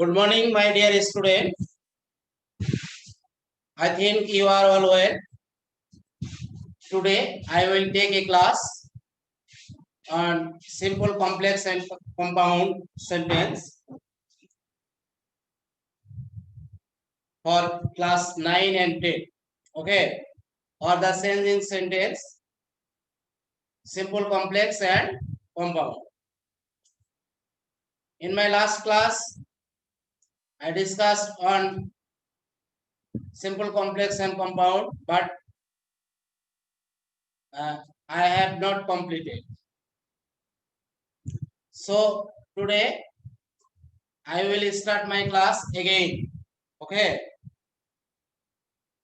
Good morning, my dear student. I think you are all well. Today, I will take a class on simple, complex, and compound sentence for class 9 and 10. Okay, or the sense in sentence, simple, complex, and compound. In my last class, I discussed on simple, complex, and compound, but I have not completed. So today I will start my class again. Okay.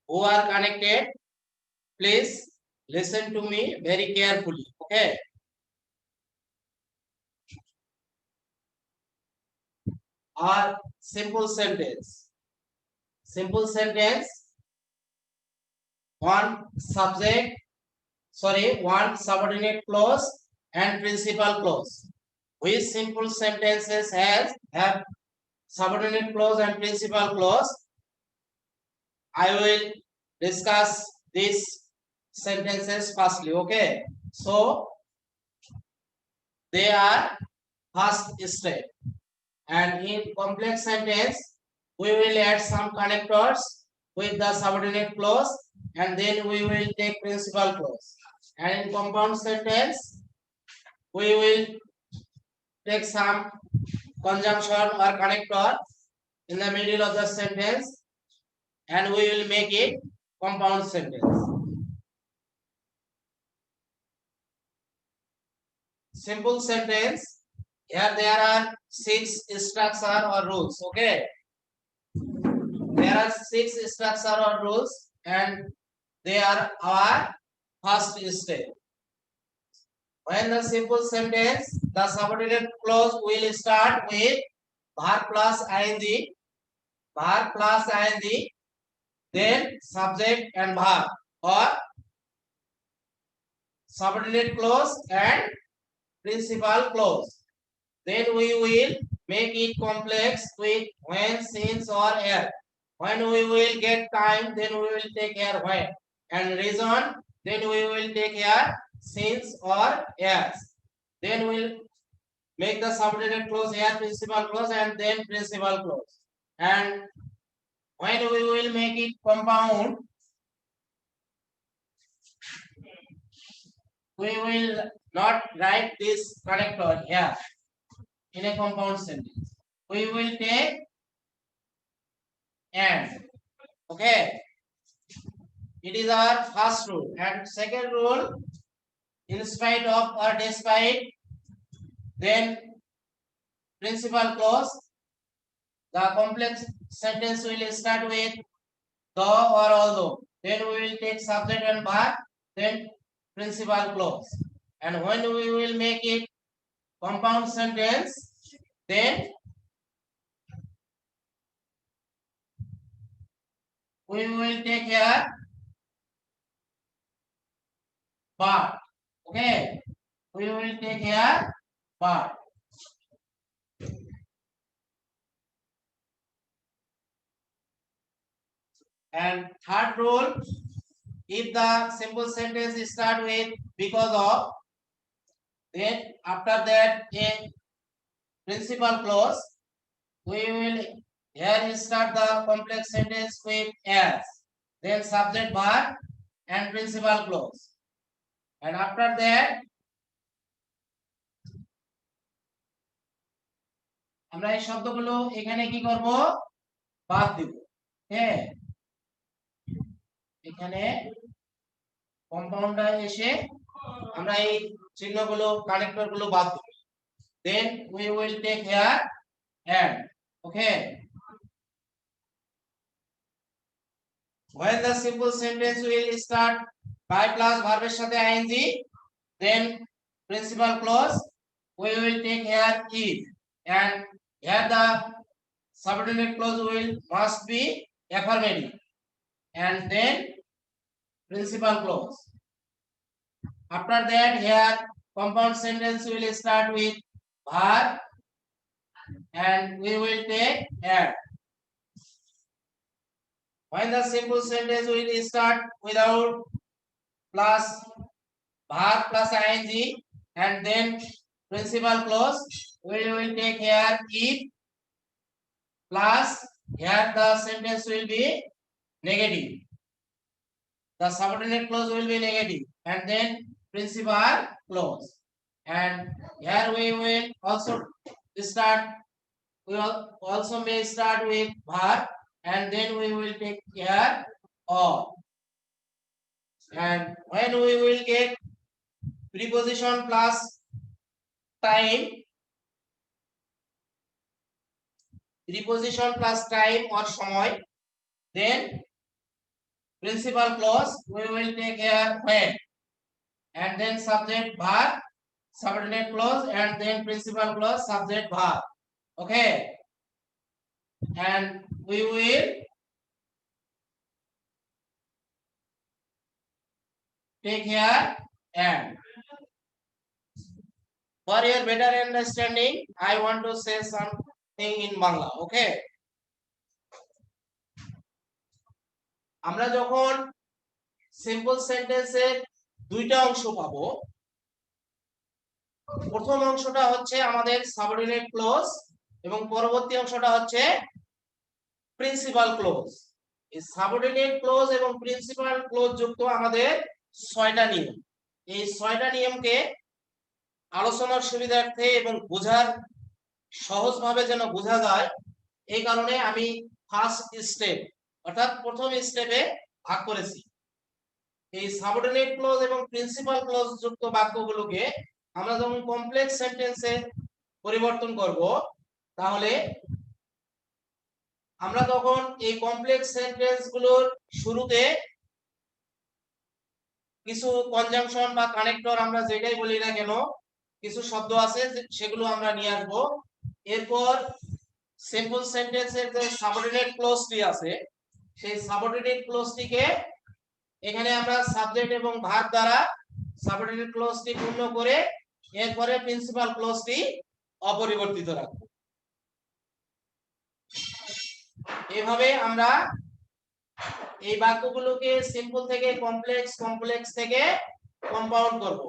Who are connected, please listen to me very carefully. Okay. Or simple sentence. Simple sentence. One subordinate clause and principal clause. Which simple sentences have subordinate clause and principal clause? I will discuss these sentences firstly. Okay. So they are first step. And in complex sentence, we will add some connectors with the subordinate clause, and then we will take principal clause. And in compound sentence, we will take some conjunction or connector in the middle of the sentence, and we will make it compound sentence. Simple sentence. Here there are 6 structure or rules. Okay. There are 6 structure or rules, and they are our first step. When the simple sentence, the subordinate clause will start with verb plus ing, then subject and verb, or subordinate clause and principal clause. Then we will make it complex with when, since, or ere. When we will get time, then we will take here when. And reason, then we will take here since or else. Then we'll make the subordinate clause here principal clause and then principal clause. And when we will make it compound, we will not write this connector here in a compound sentence. We will take and. Okay. It is our first rule. And second rule, in spite of or despite, then principal clause. The complex sentence will start with the or although. Then we will take subject and verb, then principal clause. And when we will make it compound sentence, then we will take here but. Okay. We will take here but. And third rule, if the simple sentence start with because of, then after that a principal clause, we will here start the complex sentence with as, then subject verb and principal clause. And after that, আমরা এই শব্দগুলো এখানে কি করব, বাদ দিব। হ্যাঁ, এখানে কম্পাউন্ডার এসে আমরা এই চিহ্নগুলো কানেক্টর গুলো বাদ দিব। Then we will take here and. Okay. When the simple sentence will start by plus verb এর সাথে ing, then principal clause we will take here if, and here the subordinate clause must be affirmative, and then principal clause. After that, here compound sentence will start with verb and we will take add. When the simple sentence will start without plus verb plus ing and then principal clause, we will take here if plus here the sentence will be negative. The subordinate clause will be negative and then principal clause. And here we will also start, we also may start with verb and then we will take here or. And when we will get preposition plus time, preposition plus time or সময়, then principal clause we will take here when, and then subject verb, subordinate clause, and then principal clause, subject verb. Okay, and we will take here and. For your better understanding, I want to say something in Bangla. Okay, আমরা যখন simple সেন্টেন্সের দুইটা অংশ পাবো, প্রথম অংশটা হচ্ছে আমাদের সাবঅর্ডিনেট ক্লজ এবং পরবর্তী অংশটা হচ্ছে প্রিন্সিপাল ক্লজ। এই সাবঅর্ডিনেট ক্লজ এবং প্রিন্সিপাল ক্লজ যুক্ত আমাদের 6টা নিয়ম। এই 6টা নিয়মকে আলোচনার সুবিধার্থে এবং বোঝার সহজভাবে যেন বোঝা যায়, এই কারণে আমি ফার্স্ট স্টেপ অর্থাৎ প্রথম স্টেপে ভাগ করেছি। এই সাবঅর্ডিনেট ক্লজ এবং প্রিন্সিপাল ক্লজ যুক্ত বাক্যগুলোকে আমরা যখন কমপ্লেক্স সেন্টেন্সে পরিবর্তন করব, তাহলে আমরা তখন এই কমপ্লেক্স সেন্টেন্সগুলোর শুরুতে কিছু কনজাংশন বা কানেক্টর আমরা যেটাই বলি না কেন, কিছু শব্দ আছে সেগুলো আমরা নিয়ে আসব। এরপর সিম্পল সেন্টেন্সের যে সাবঅর্ডিনেট ক্লজটি আছে, সেই সাবঅর্ডিনেট ক্লজটিকে এখানে আমরা সাবজেক্ট এবং ভার্ব দ্বারা সাবঅর্ডিনেট ক্লজটি পূর্ণ করে এরপরে প্রিন্সিপাল ক্লজটি অপরিবর্তিত রাখব। এইভাবে আমরা এই বাক্যগুলোকে সিম্পল থেকে কমপ্লেক্স, কমপ্লেক্স থেকে কম্পাউন্ড করব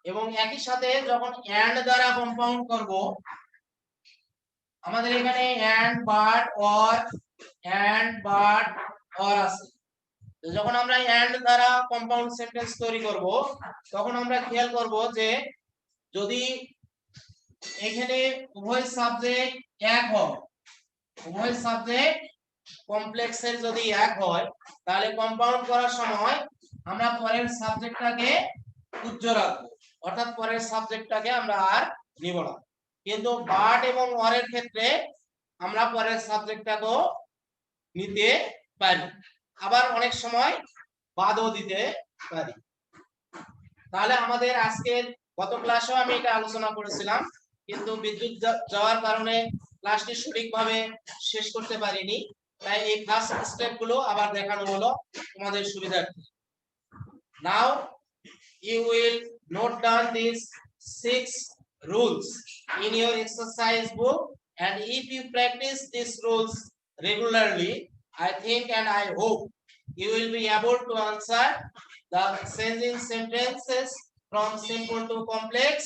এবং একই সাথে যখন এন্ড দ্বারা কম্পাউন্ড করব, আমাদের এখানে এন্ড বাট অর আছে। যখন আমরা এন্ড দ্বারা কম্পাউন্ড সেন্টেন্স তৈরি করব, তখন আমরা খেয়াল করব যে যদি এখানে উভয় সাবজেক্ট এক হয়, উভয় সাবজেক্ট কমপ্লেক্সের যদি এক হয়, তাহলে কম্পাউন্ড করার সময় আমরা পরের সাবজেক্টটাকে উজ্জ্ব রাখবো, অর্থাৎ পরের সাবজেক্টটাকে আমরা আর নিব না। কিন্তু বাট এবং অরের ক্ষেত্রে আমরা পরের সাবজেক্টটাকেও নিতে পারি, আবার অনেক সময় বাদও দিতে পারি। তাহলে আমাদের আজকের গত ক্লাসেও আমি এটা আলোচনা করেছিলাম, কিন্তু বিদ্যুৎ যাওয়ার কারণে ক্লাসটি সঠিকভাবে শেষ করতে পারিনি, তাই এই ফার্স্ট স্টেপগুলো আবার দেখানো হলো তোমাদের সুবিধার্থে। নাও you will note down these 6 rules in your exercise book, and if you practice these rules regularly, I think and I hope you will be able to answer the changing sentences from simple to complex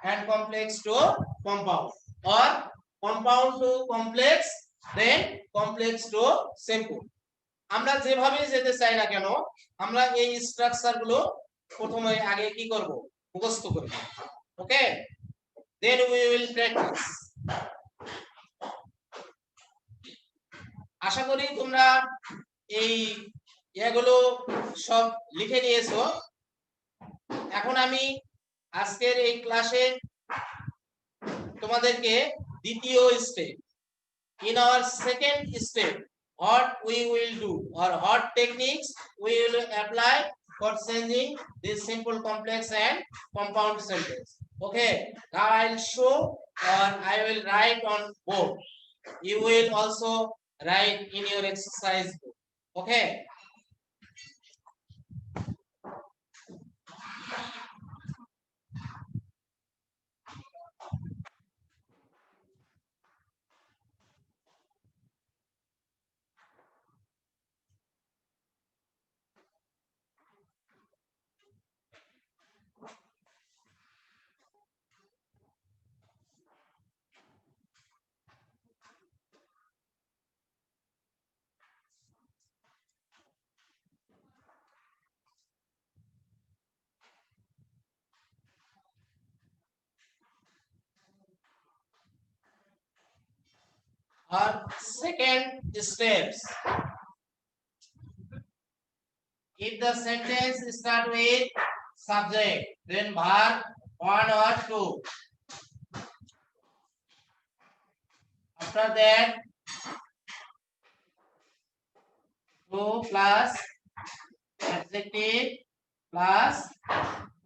and complex to compound, or compound to complex then complex to simple. আমরা যেভাবে যেতে চাই না কেন, আমরা এই structure গুলো প্রথমে আগে কি করব, মুখস্থ করব। ওকে, দেন উই উইল প্র্যাকটিস। আশা করি তোমরা এই এগুলো সব লিখে নিয়েছো। এখন আমি আজকের এই ক্লাসে তোমাদেরকে দ্বিতীয় step, in our second step, what we will do or what techniques we will apply for changing this simple, complex and compound sentence. Okay, now I'll show or I will write on board. You will also write in your exercise book. Okay, or second steps. If the sentence start with subject, then verb 1 or 2. After that, 2 plus adjective plus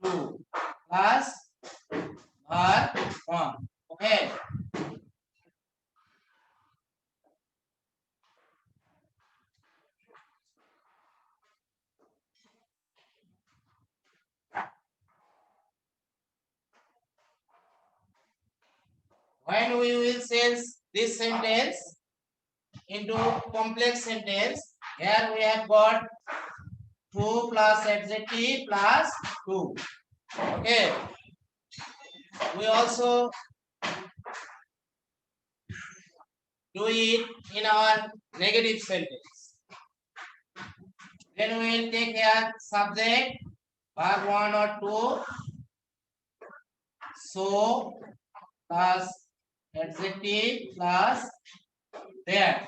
2 plus verb 1. Okay. When we will change this sentence into complex sentence, here we have got 2 plus adjective plus 2. Okay. We also do it in our negative sentence. Then we will take here subject, verb 1 or 2. So plus adjective plus that.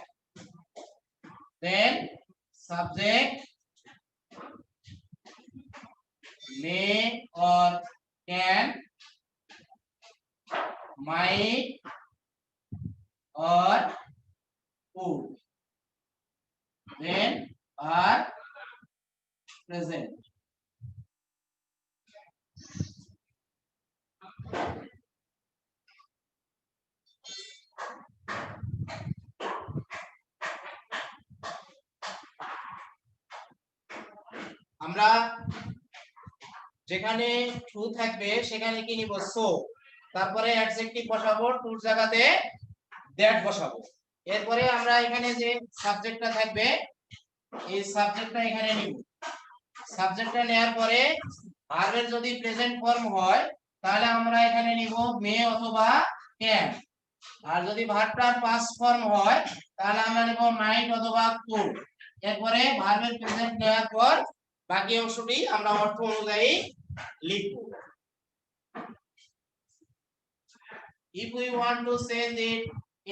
Then subject may or can, might or would. Then are present. আমরা যেখানে two থাকবে সেখানে কি নিব so, তারপরে adjective বসাবো, টুর জায়গাতে that বসাবো। এরপরে আমরা এখানে যে সাবজেক্টটা থাকবে এই সাবজেক্টটা এখানে নিব। সাবজেক্টটা নেওয়ার পরে ভার্বের যদি প্রেজেন্ট ফর্ম হয় তাহলে আমরা এখানে নিব মে অথবা ক্যান, আর যদি ভার্বটার পাস্ট ফর্ম হয় তাহলে আমরা নিব মাইট অথবা কুড। এরপরে ভার্বের প্রেজেন্ট নেওয়ার পর বাকি অংশটি আমরা অর্থ অনুযায়ী লিখব। If we want to change it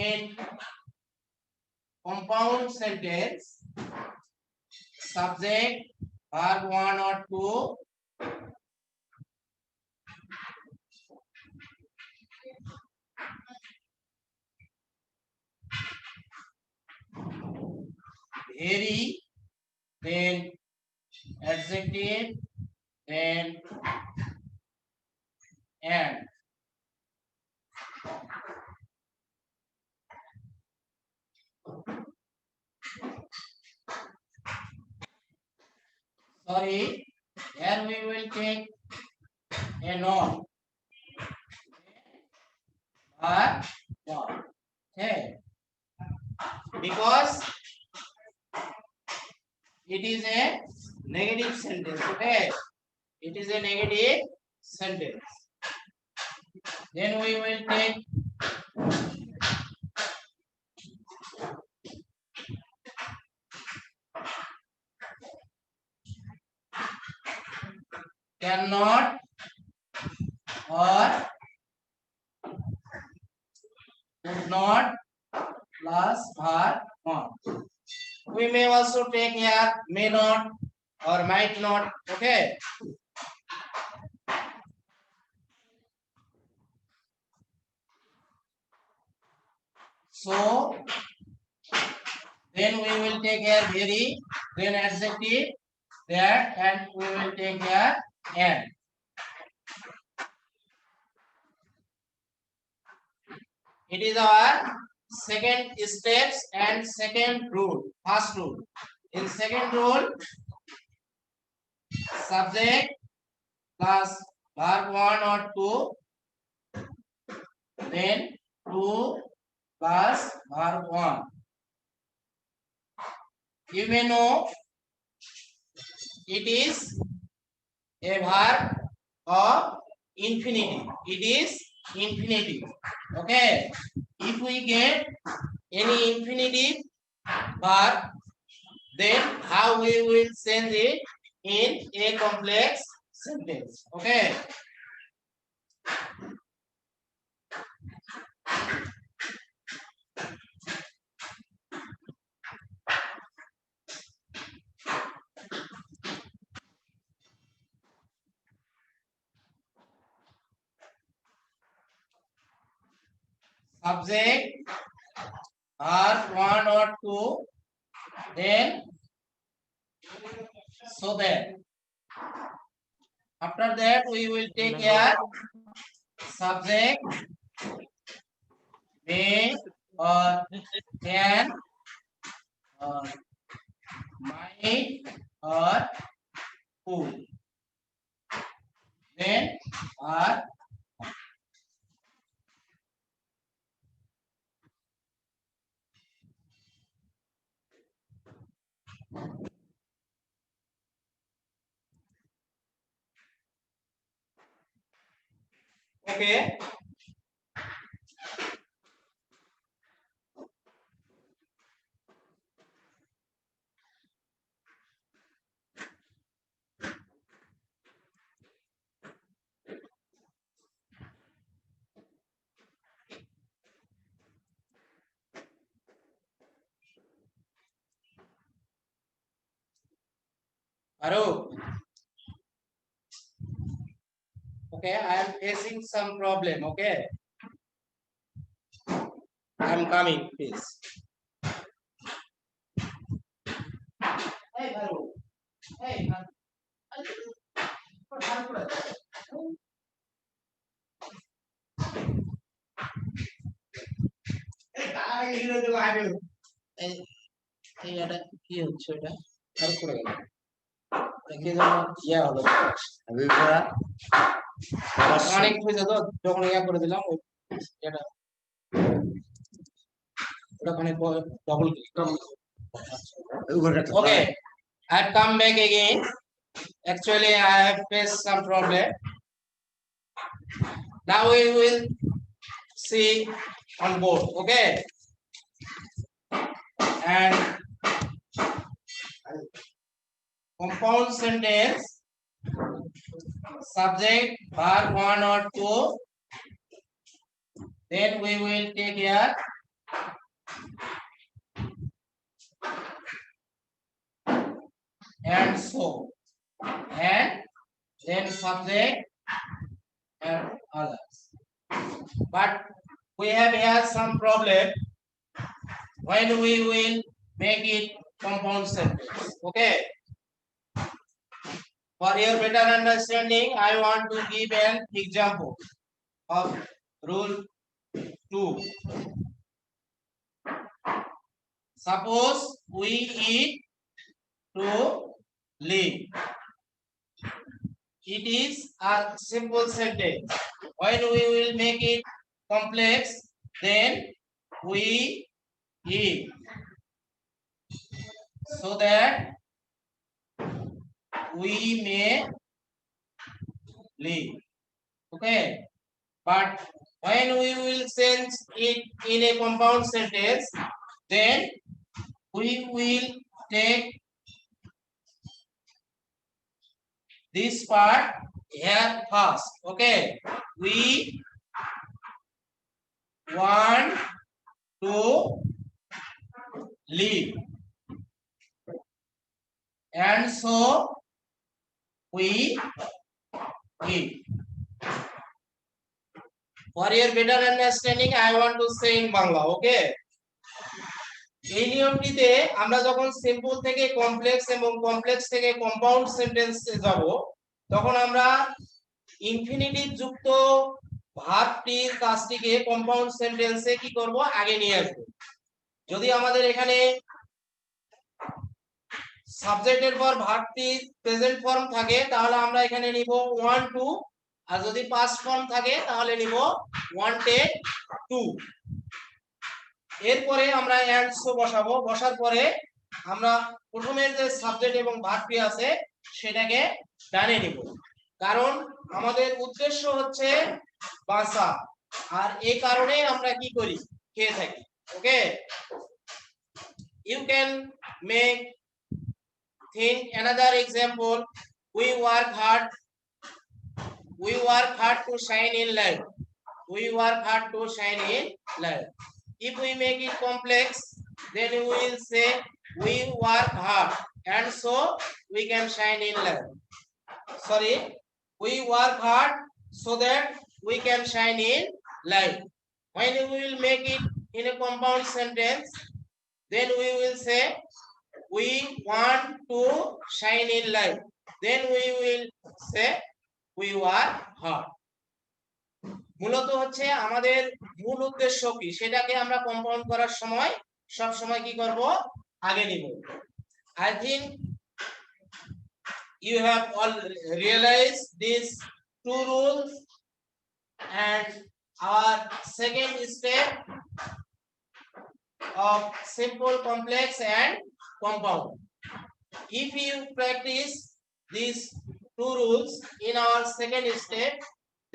in compound sentence, subject, verb 1 or 2, very, then adjective, then and. Sorry, here we will take a noun. Verb 1. Okay. Because it is a negative sentence. Okay. It is a negative sentence. Then we will take cannot or could not plus verb 1. We may also take here may not or might not. Okay. So then we will take here very, then adjective, that, and we will take here and. It is our second steps and second rule. First rule. In second rule, subject plus verb 1 or 2, then 2 plus verb 1. You may know it is a verb of infinitive. It is infinitive. Okay. If we get any infinitive verb, then how we will change it in a complex sentence. Okay. subject are one or two, then so that after that we will take here subject may or can or might or could, then are okay. Arup, okay, I am facing some problem. Okay, I am coming, please. Hey, Arup. Hey, এটা কি হচ্ছে এটা আর করে গেল দেখি ইয়া হলো অনেক হয়ে যেত যখন ইয়া করে দিলাম এটা ওটা মানে double okay, I come back again. Actually I have faced some problem. Now we will see on board. Okay, and compound sentence, subject verb one or two, then we will take here and so, and then subject and others. But we have here some problem when we will make it compound sentence. Okay, for your better understanding I want to give an example of rule 2. Suppose we eat to live. It is a simple sentence. When we will make it complex, then we eat so that we may live. Okay, but when we will change it in a compound sentence, then we will take this part here first. Okay, we want to live, and so we eat. For your better understanding I want to say in Bangla. Okay, এই নিয়মটিতে আমরা যখন simple থেকে complex এবং complex থেকে compound সেন্টেন্সে যাব তখন আমরা ইনফিনিটিভ যুক্ত ভার্বটির কাজটিকে কম্পাউন্ড সেন্টেন্সে কি করব আগে নিয়ে আসব। যদি আমাদের এখানে সাবজেক্টের পর ভার্বটির প্রেজেন্ট ফর্ম থাকে তাহলে আমরা এখানে নিব ওয়ান টু, আর যদি পাস্ট ফর্ম থাকে তাহলে নিব ওয়ান্টেড টু। এরপরে আমরা এন্ড সো বসাবো, বসার পরে আমরা প্রথমে যে সাবজেক্ট এবং ভার্বটি আছে সেটাকে ডানে নিব, কারণ আমাদের উদ্দেশ্য হচ্ছে বাঁচা, আর এই কারণে আমরা কি করি খেয়ে থাকি। ওকে, you can make think another example. We work hard to shine in life. We work hard to shine in life. If we make it complex, then we will say we work hard and so we can shine in life. Sorry, we work hard so that we can shine in life. When we will make it in a compound sentence, then we will say we want to shine in light. Then we will say we were hot. মূলত হচ্ছে আমাদের মূল উদ্দেশ্য কি সেটাকে আমরা compound করার সময় সব সময় কি করব আগে নিব I think you have all realized these two rules, and our second step of simple, complex and compound. If you practice these two rules in our second step,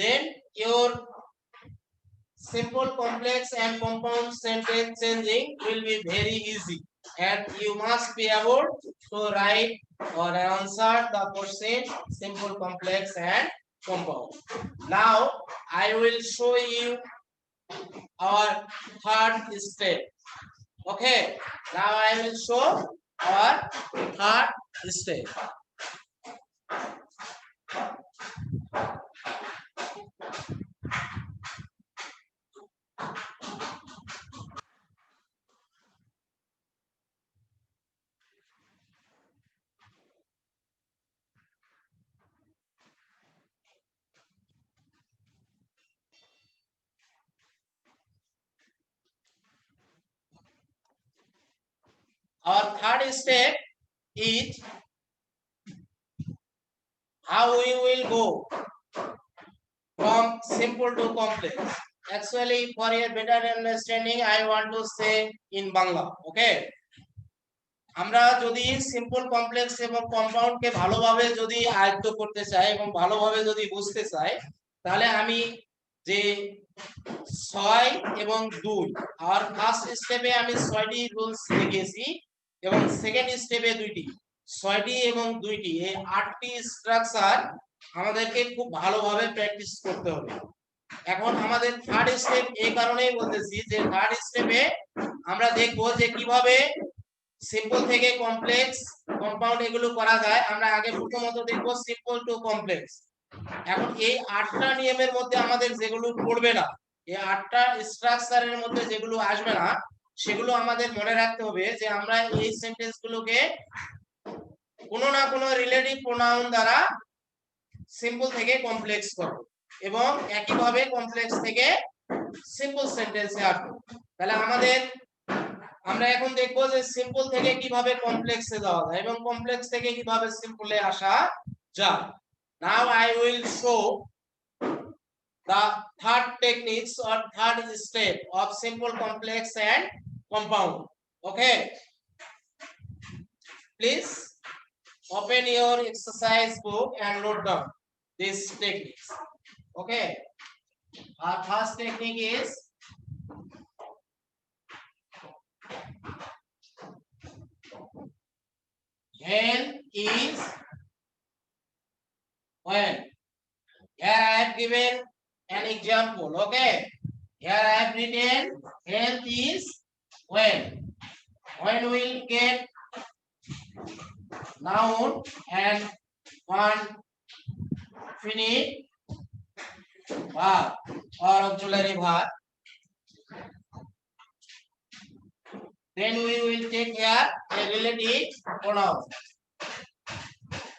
then your simple, complex and compound sentence changing will be very easy, and you must be able to write or answer the question simple, complex and compound. Now I will show you our third step. Okay, now I will show our third step. Our third step is how we will go from simple to complex. Actually, for your better understanding, I want to say in Bangla. Okay. আমরা যদি simple complex এবং কম্পাউন্ডকে ভালোভাবে যদি আয়ত্ত করতে চাই এবং ভালোভাবে যদি বুঝতে চাই তাহলে আমি যে 6 এবং 2 আর ফার্স্ট স্টেপে আমি 6টি রুলস লিখেছি এবং সেকেন্ড স্টেপে 2টি 6টি এবং 2টি এই 8টি স্ট্রাকচার আমাদেরকে খুব ভালোভাবে প্র্যাকটিস করতে হবে এখন আমাদের থার্ড স্টেপ এই কারণেই বলতেছি যে থার্ড স্টেপে আমরা দেখব যে কিভাবে সিম্পল থেকে কমপ্লেক্স কম্পাউন্ড এগুলো করা যায় আমরা আগে প্রথমত দেখব সিম্পল টু কমপ্লেক্স এখন এই 8টা নিয়মের মধ্যে আমাদের যেগুলো পড়বে না এই 8টা স্ট্রাকচারের মধ্যে যেগুলো আসবে না সেগুলো আমাদের মনে রাখতে হবে যে আমরা এই সেন্টেন্সগুলোকে কোনো না কোনো রিলেটিভ প্রোনাউন দ্বারা সিম্পল থেকে কমপ্লেক্স করব এবং একইভাবে কমপ্লেক্স থেকে সিম্পল সেন্টেন্সে আসব তাহলে আমরা এখন দেখব যে সিম্পল থেকে কিভাবে কমপ্লেক্সে যাওয়া যায় এবং কমপ্লেক্স থেকে কিভাবে সিম্পলে আসা যায় Now I will show the third techniques or third step of simple, complex and compound. Okay. Please open your exercise book and note down these techniques. Okay. Our first technique is when is when. Here I have given an example. Okay. Here I have written health is when. When will get noun and one finite verb or auxiliary verb. Then we will take here a relative pronoun.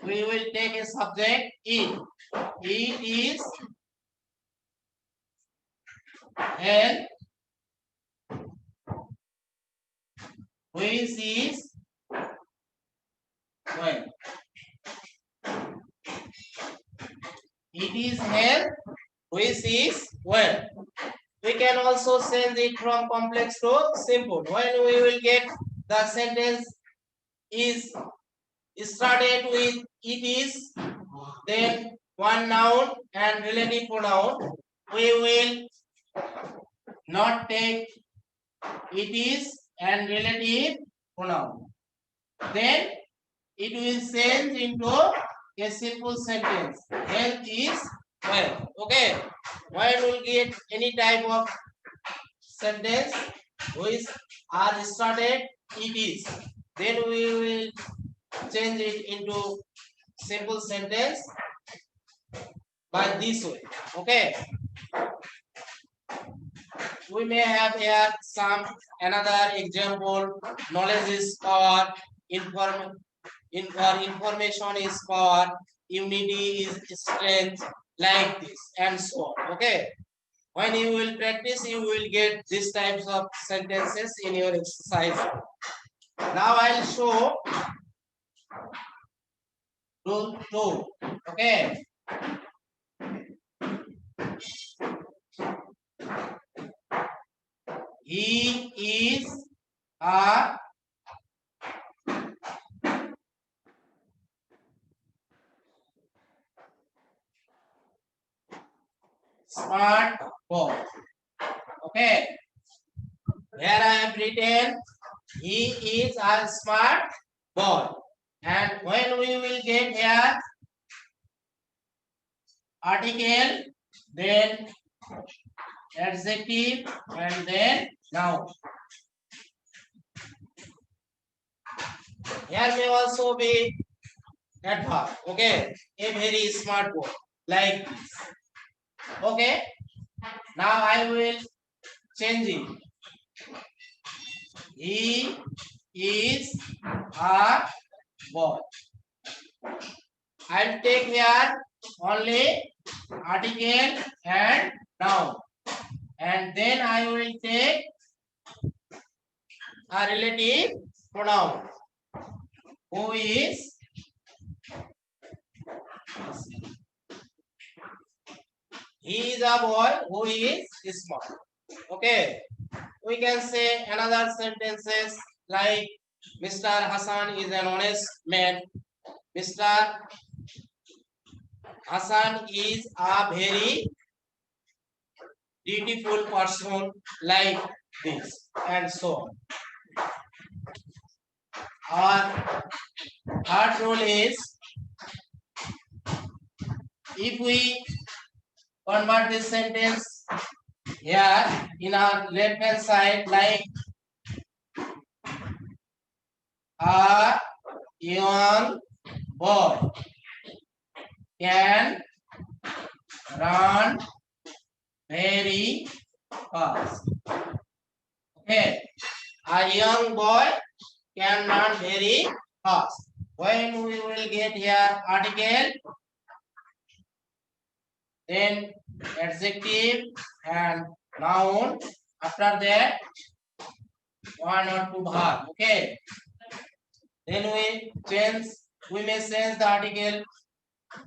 We will take a subject it. It is health, which is when. It is health, which is when. We can also change it from complex to simple. When we will get the sentence is started with it is, then one noun and relative pronoun, we will not take it is and relative pronoun. Then it will change into a simple sentence. Health is well. Okay. When we will get any type of sentence which are started it is, then we will change it into simple sentence by this way. Okay. We may have here some another example. Knowledge is power. Information is power. Unity is strength. Like this and so on. Okay. When you will practice, you will get these types of sentences in your exercise. Now I'll show rule 2. Okay. He is a smart boy. Okay. Here I have written he is a smart boy. And when we will get here article, then adjective, and then noun. Here may also be adverb. Okay, a very smart boy, like this. Okay, now I will change it. He is a boy. I'll take here only article and noun, and then I will take a relative pronoun. Who is he is a boy who is smart. Okay, we can say another sentences like Mr. Hassan is an honest man. Mr. Hassan is a very beautiful person, like this and so on. Our third rule is, if we convert this sentence here in our left hand side, like a young boy can run very fast. Okay, a young boy can run very fast. When we will get here article, then adjective and noun. After that, one or two verb. Okay. Then we may change the article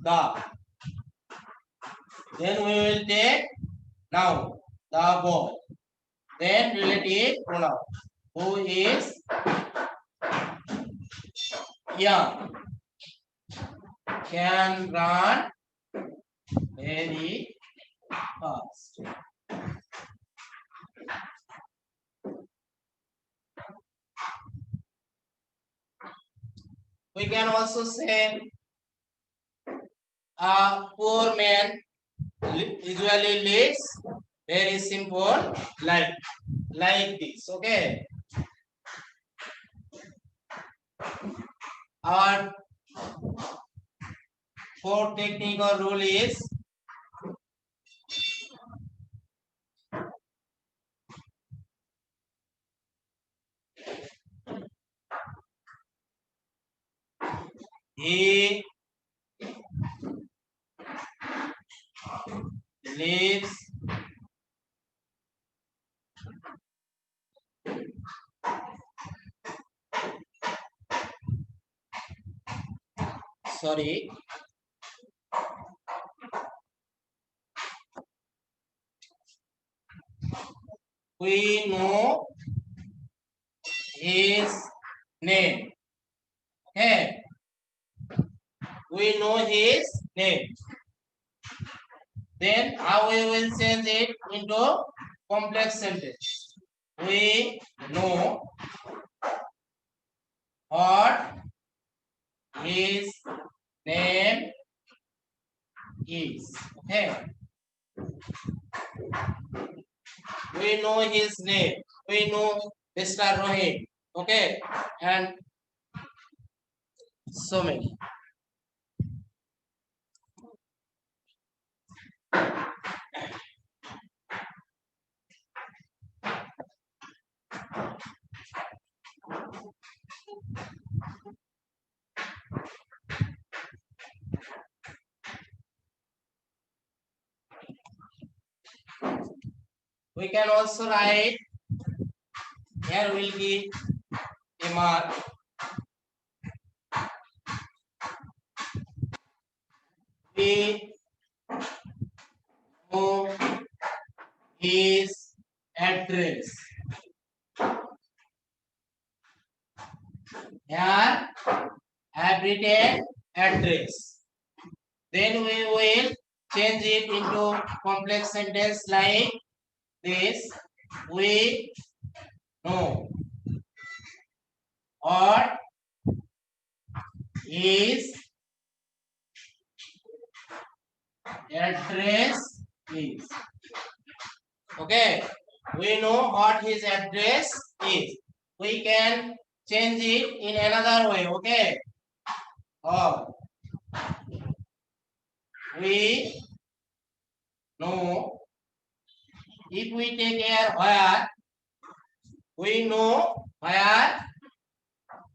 the. Then we will take noun, the boy. Then relative pronoun, who is young, can run very fast. We can also say a poor man usually lives very simple life, like this. Okay. Our fourth technique or rule is he lives sorry we know his name. Okay, we know his name. Then how we will change it into complex sentence? We know what his name is. Okay, we know his name. We know Mr. Rohit. Okay, and so many. We can also write, here will give a mark. We know his address. Here I have written address. Then we will change it into complex sentence like this. We know what his address is. Okay, we know what his address is. We can change it in another way. Okay, or we know, if we take here where, we know where,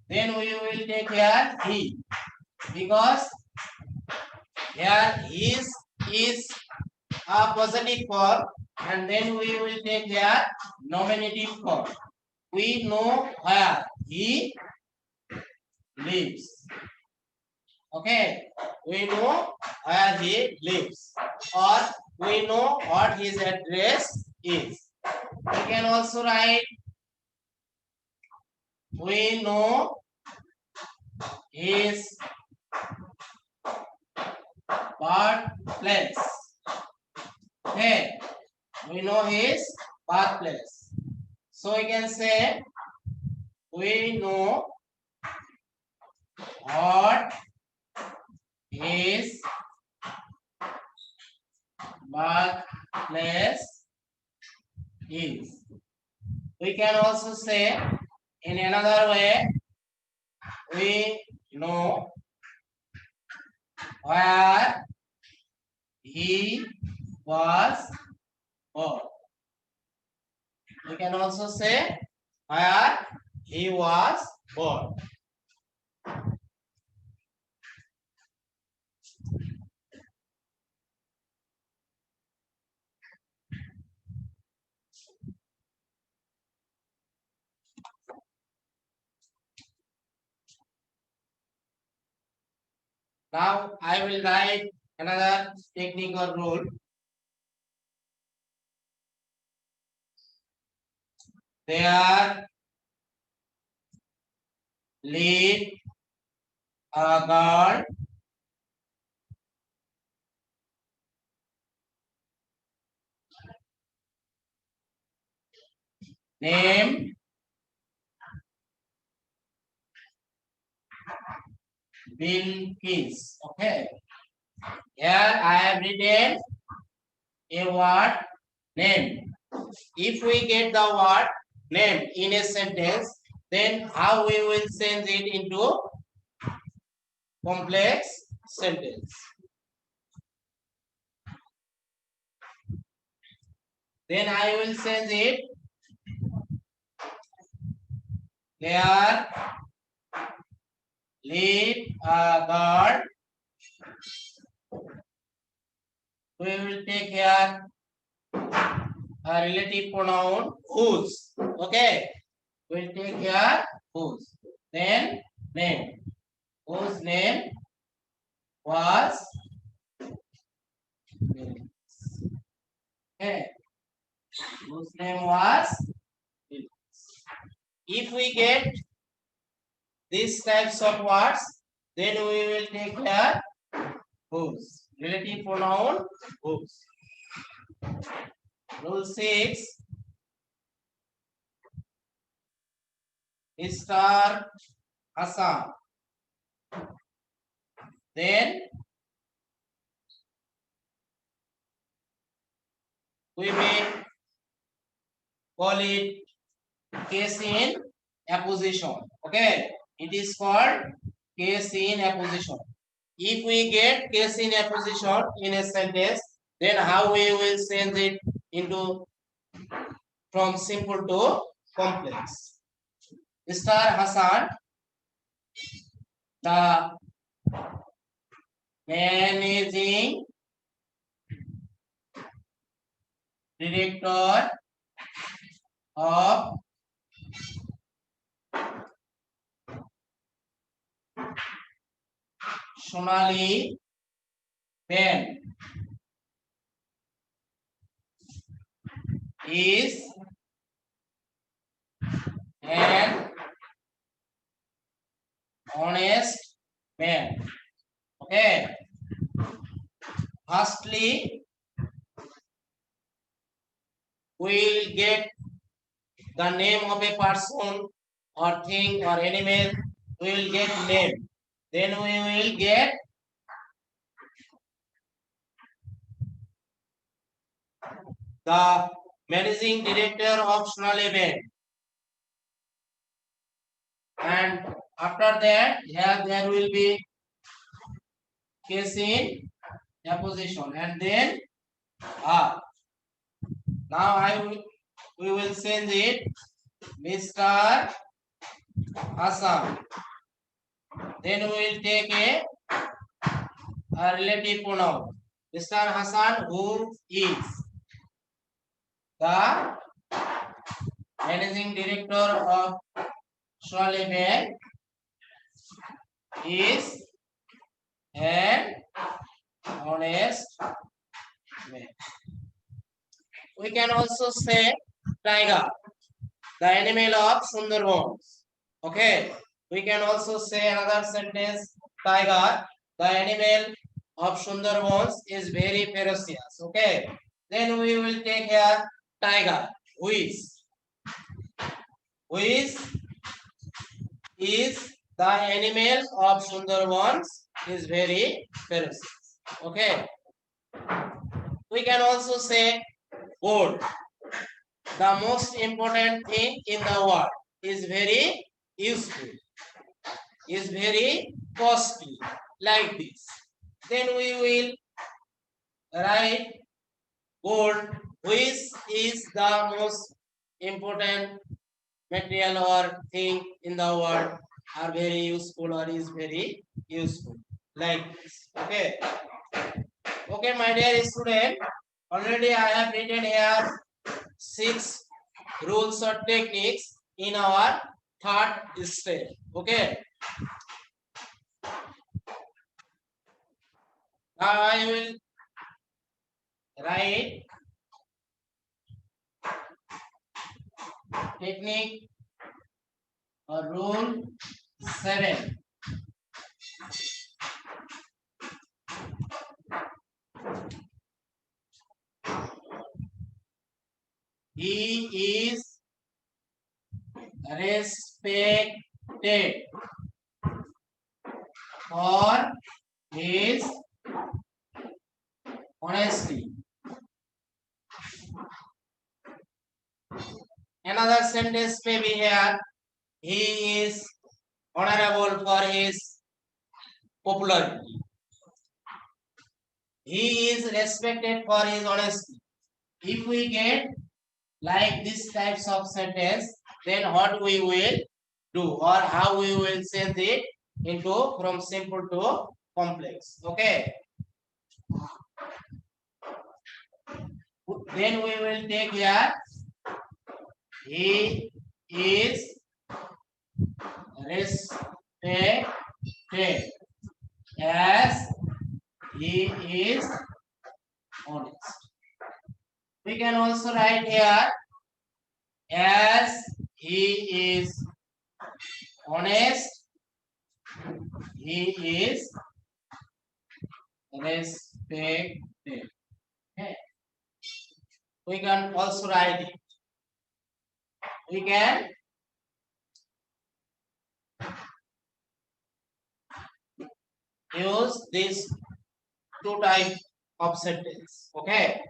then we will take here he, because here is a positive form, and then we will take here nominative form. We know where he lives. Okay, we know where he lives, or we know what his address is. We can also write, we know his birthplace. Okay, we know his birthplace. So we can say, we know what his birthplace is. We can also say in another way, we know where he was born. We can also say where he was born. Now I will write another technical rule. There lived a girl named Bilkis. Okay. Here I have written a word name. If we get the word name in a sentence, then how we will change it into complex sentence? Then I will change it. There lived a girl. We will take here a relative pronoun whose. Okay. We'll take here whose. Then name. Whose name was Bilkis. Okay. Whose name was Bilkis. If we get these types of words, then we will take here whose. Relative pronoun whose. Rule 6. Mr. Hassan. Then we may call it case in apposition. Okay, it is called case in apposition. If we get case in apposition in a sentence, then how we will change it into from simple to complex. Mr. Hassan, the managing director of Sonali pen is an honest man. Okay. Firstly, we will get the name of a person or thing or animal. We will get name. Then we will get the managing director of Sonali Bank. And after that, here there will be case in apposition and then R. Now we will change it Mr. Hassan. Then we will take a relative pronoun. Mr. Hassan, who is the managing director of Sonali Bank, is an honest man. We can also say tiger, the animal of Sundarbans. Okay. We can also say another sentence, tiger, the animal of Sundarbans is very ferocious. Okay. Then we will take here tiger, which is the animal of Sundarbans is very ferocious. Okay. We can also say gold. The most important thing in the world is very useful, is very costly, like this. Then we will write gold, which is the most important material or thing in the world, are very useful or is very useful, like this. Okay. Okay, my dear student, already I have written here 6 rules or techniques in our third step. Okay. Now I will write technique or rule 7. He is respected for his honesty. Another sentence may be here. He is honorable for his popularity. He is respected for his honesty. If we get like these types of sentence, then what we will do or how we will change it into from simple to complex. Okay. Then we will take here. He is respected as he is honest. We can also write here as he is honest, he is respected. Okay. We can also write it. We can use this 2 type of sentence. Okay.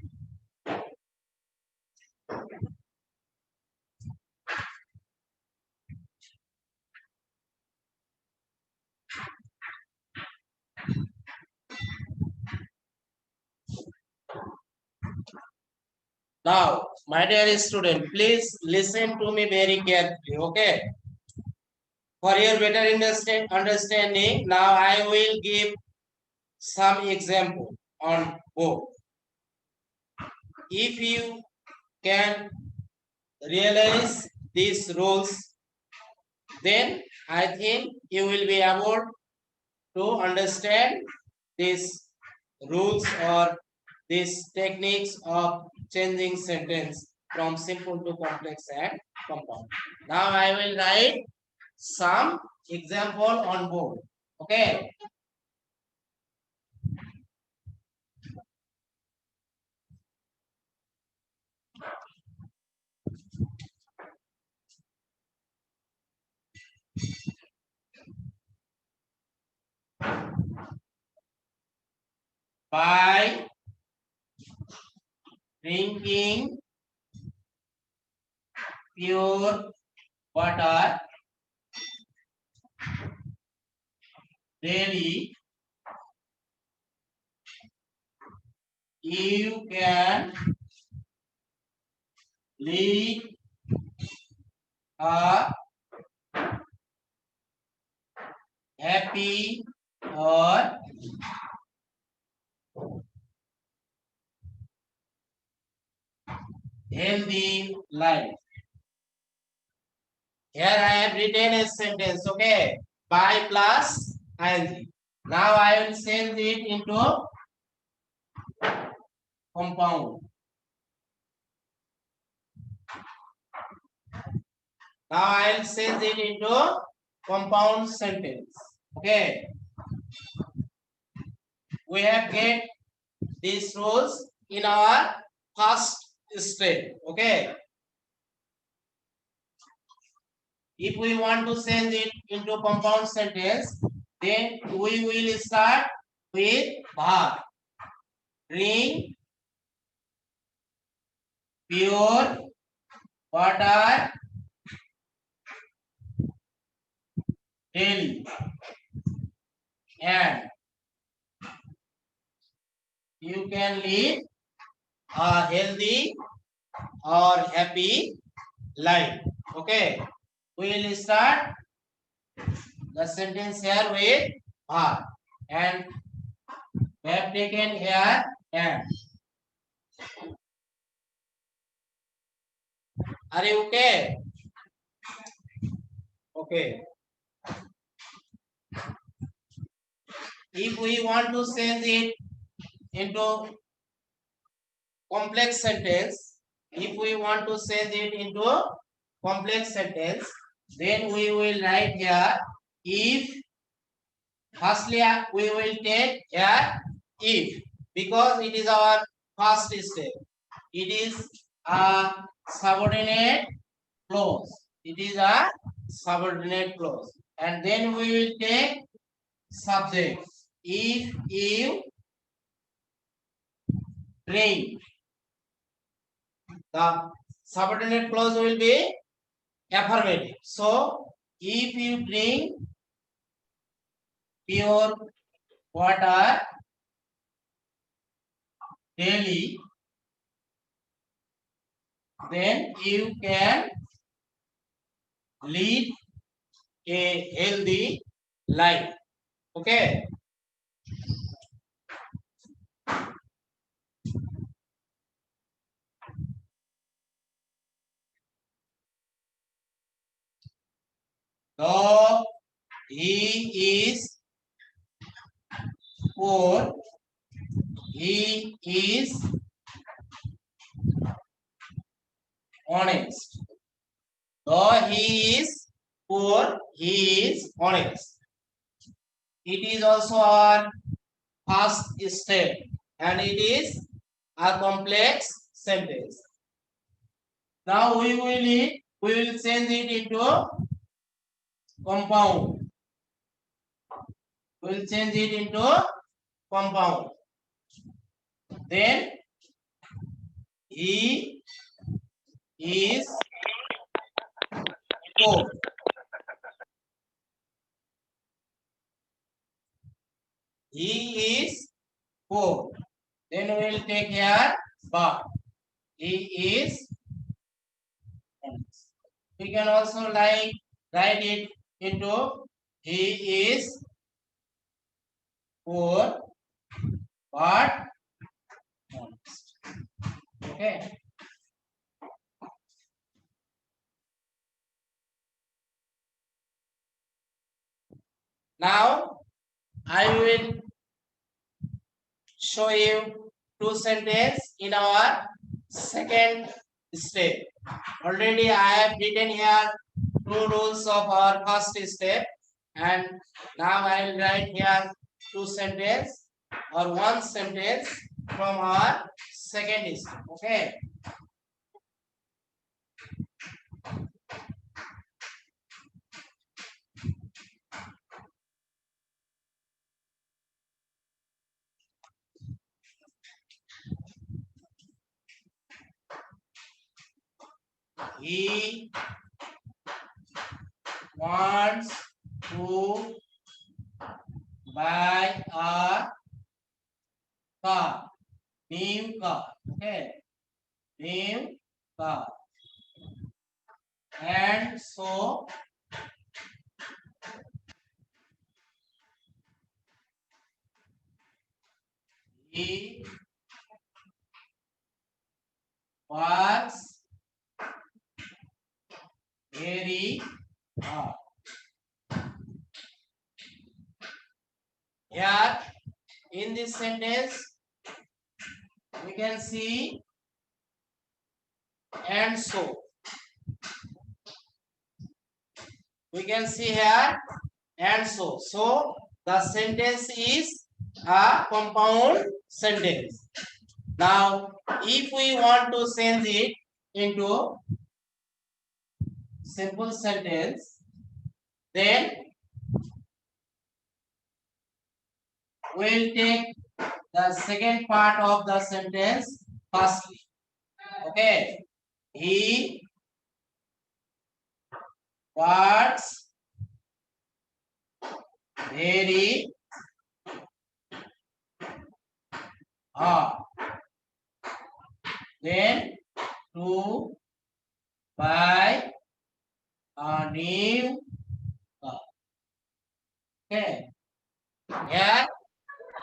Now, my dear student, please listen to me very carefully. Okay. For your better understanding, now I will give some example on both. If you can realize these rules, then I think you will be able to understand these rules or these techniques of changing sentence from simple to complex and compound. Now I will write some example on board. Okay. By drinking pure water daily, you can lead a happy or healthy life. Here I have written a sentence, okay? By plus ing. Now I will change it into compound. Now I will change it into compound sentence. Okay. We have get these rules in our first step. Okay. If we want to change it into compound sentence, then we will start with verb. Drink pure water daily, and you can lead a healthy or happy life. Okay. We will start the sentence here with verb, and we have taken here and. Are you okay? Okay. If we want to change it into complex sentence, if we want to change it into complex sentence, then we will write here if. Firstly, we will take here if, because it is our first step. It is a subordinate clause. It is a subordinate clause. And then we will take subject. If you drink, the subordinate clause will be affirmative. So, if you drink pure water daily, then you can lead a healthy life. Okay. So he is poor. He is honest. Though he is poor, he is honest. It is also our first step, and it is a complex sentence. Now we will change it into compound. We will change it into compound. Then he is poor. He is poor. Then we will take here but. He is. We can also write it into he is poor but honest. Okay. Now I will show you two sentences in our second step. Already I have written here two rules of our first step, and now I will write here two sentences or one sentence from our second step. Okay. He wants to buy a car, new car. Okay, new car, and so he works very hard. Here in this sentence we can see and so. We can see here and so. So the sentence is a compound sentence. Now if we want to change it into simple sentence, then we'll take the second part of the sentence firstly. Okay, he works very hard. Then to buy a new car. Okay, here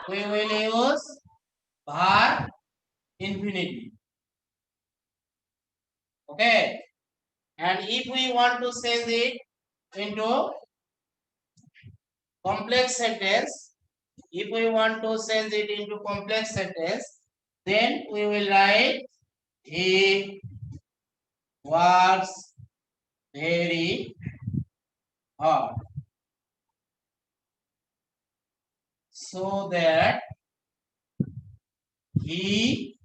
we will use verb infinitive. Okay, and if we want to change it into complex sentence, if we want to change it into complex sentence, then we will write he works very hard so that he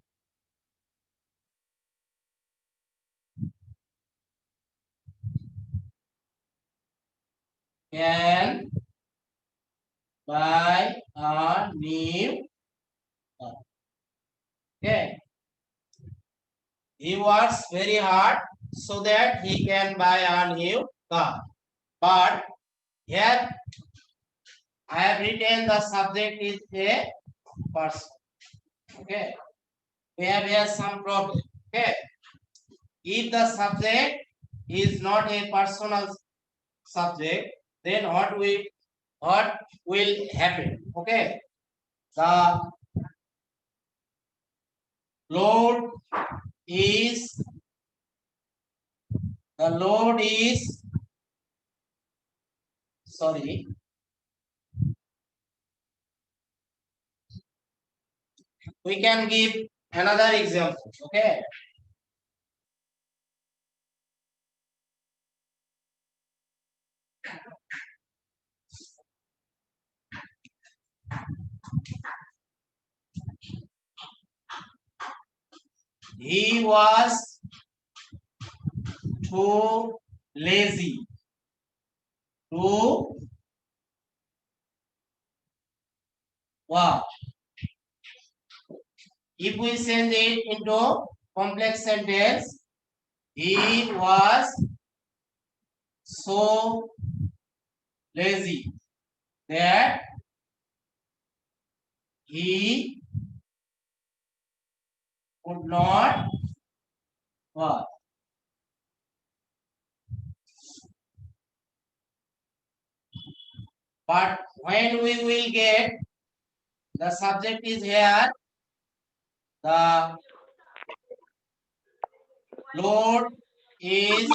can buy a new car. Okay, he works very hard so that he can buy a new car. But here I have written the subject is a person. Okay, we have here some problem. Okay, if the subject is not a personal subject, then what will happen? Okay, the load is sorry. We can give another example. Okay, he was too lazy to walk. If we send it into complex sentence, he was so lazy that he could not walk. But when we will get the subject is here, the load is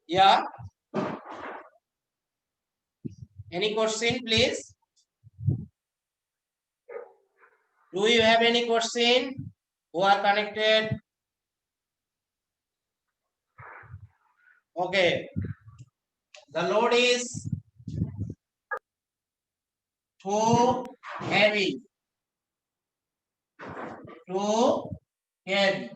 yeah. Any question, please? Do you have any question who are connected? Okay. The load is too heavy to carry.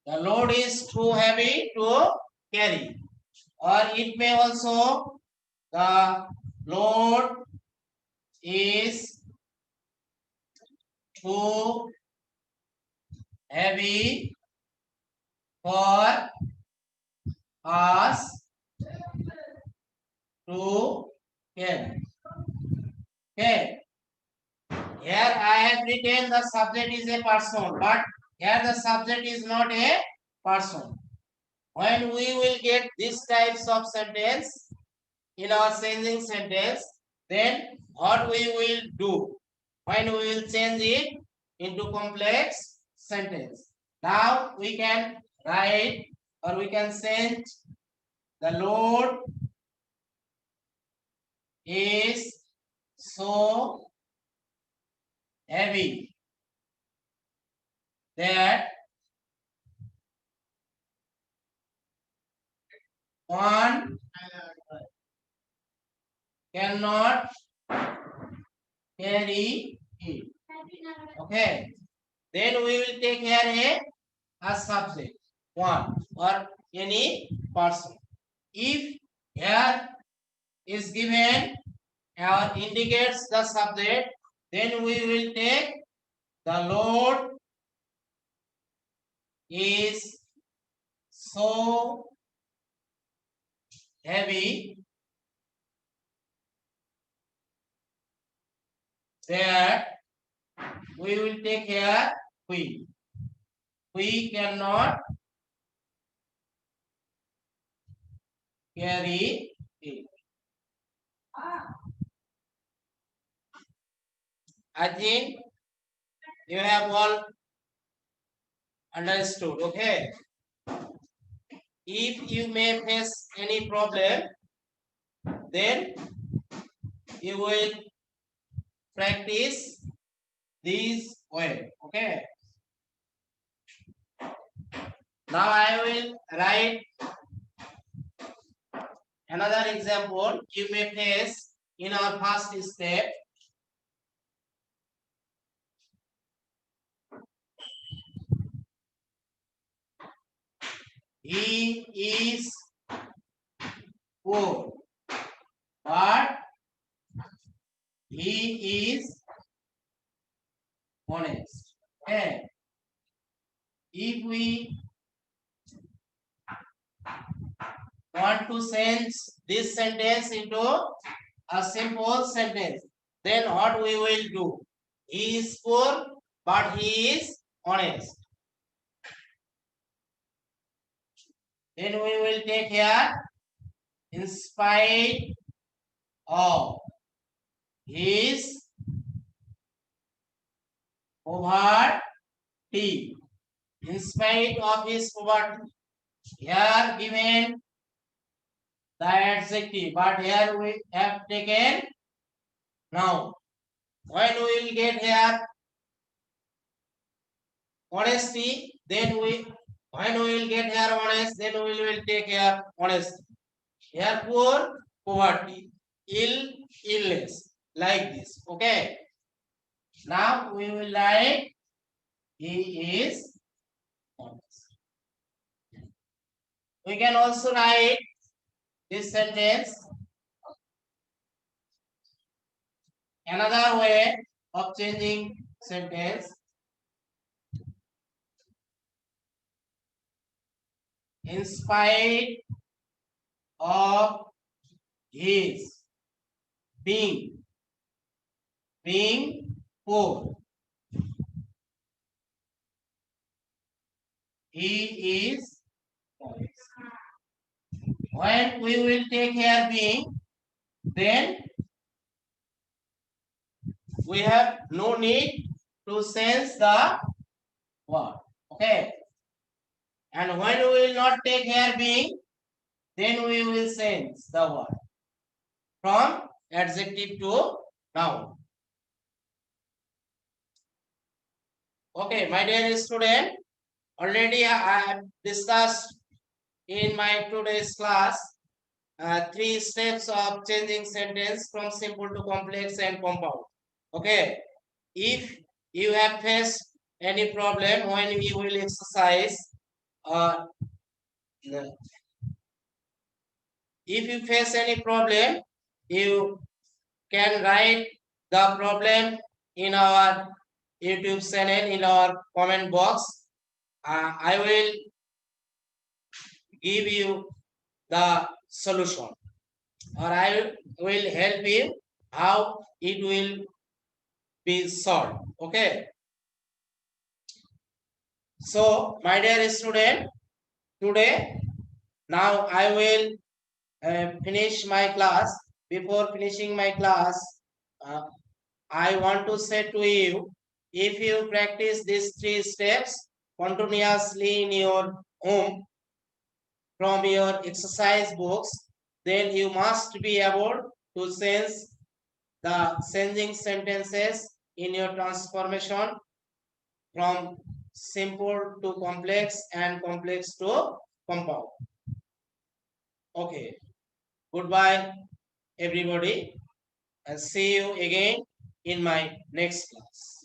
The load is too heavy to carry. Or it may also, the load is too heavy for us to carry. Okay. Here I have written the subject is a person, but here the subject is not a person. When we will get these types of sentence in our changing sentence, then what we will do? When we will change it into complex sentence. Now we can write or we can send the load is so heavy that one cannot carry it. Okay. Then we will take here a subject, one or any person. If here is given or indicates the subject, then we will take the load is so heavy that we will take here we cannot carry it. I think you have all understood. Okay. If you may face any problem, then you will practice this way. Okay. Now I will write another example you may face in our first step. He is poor, but he is honest. Okay. If we want to change this sentence into a simple sentence, then what we will do? He is poor, but he is honest. Then we will take here, in spite of his poverty. In spite of his poverty. Here given the adjective, but here we have taken noun. When we will get here honesty, then when we will get here honest, then we will take here honesty. Here poor, poverty, illness, like this. Okay. Now we will write he is honest. We can also write this sentence another way of changing sentence. In spite of his being poor, he is honest. When we will take here being, then we have no need to sense the word. Okay. And when we will not take here being, then we will sense the word. from adjective to noun. Okay, my dear student, already I have discussed in my today's class three steps of changing sentence from simple to complex and compound. Okay, if you have faced any problem when we will exercise, uh, if you face any problem, you can write the problem in our YouTube channel in our comment box. I will give you the solution, or I will help you how it will be solved. Okay. So, my dear student, today now I will finish my class. Before finishing my class, uh, I want to say to you, if you practice these three steps continuously in your home from your exercise books, then you must be able to change the changing sentences in your transformation from simple to complex and complex to compound. Okay, goodbye everybody, and see you again in my next class.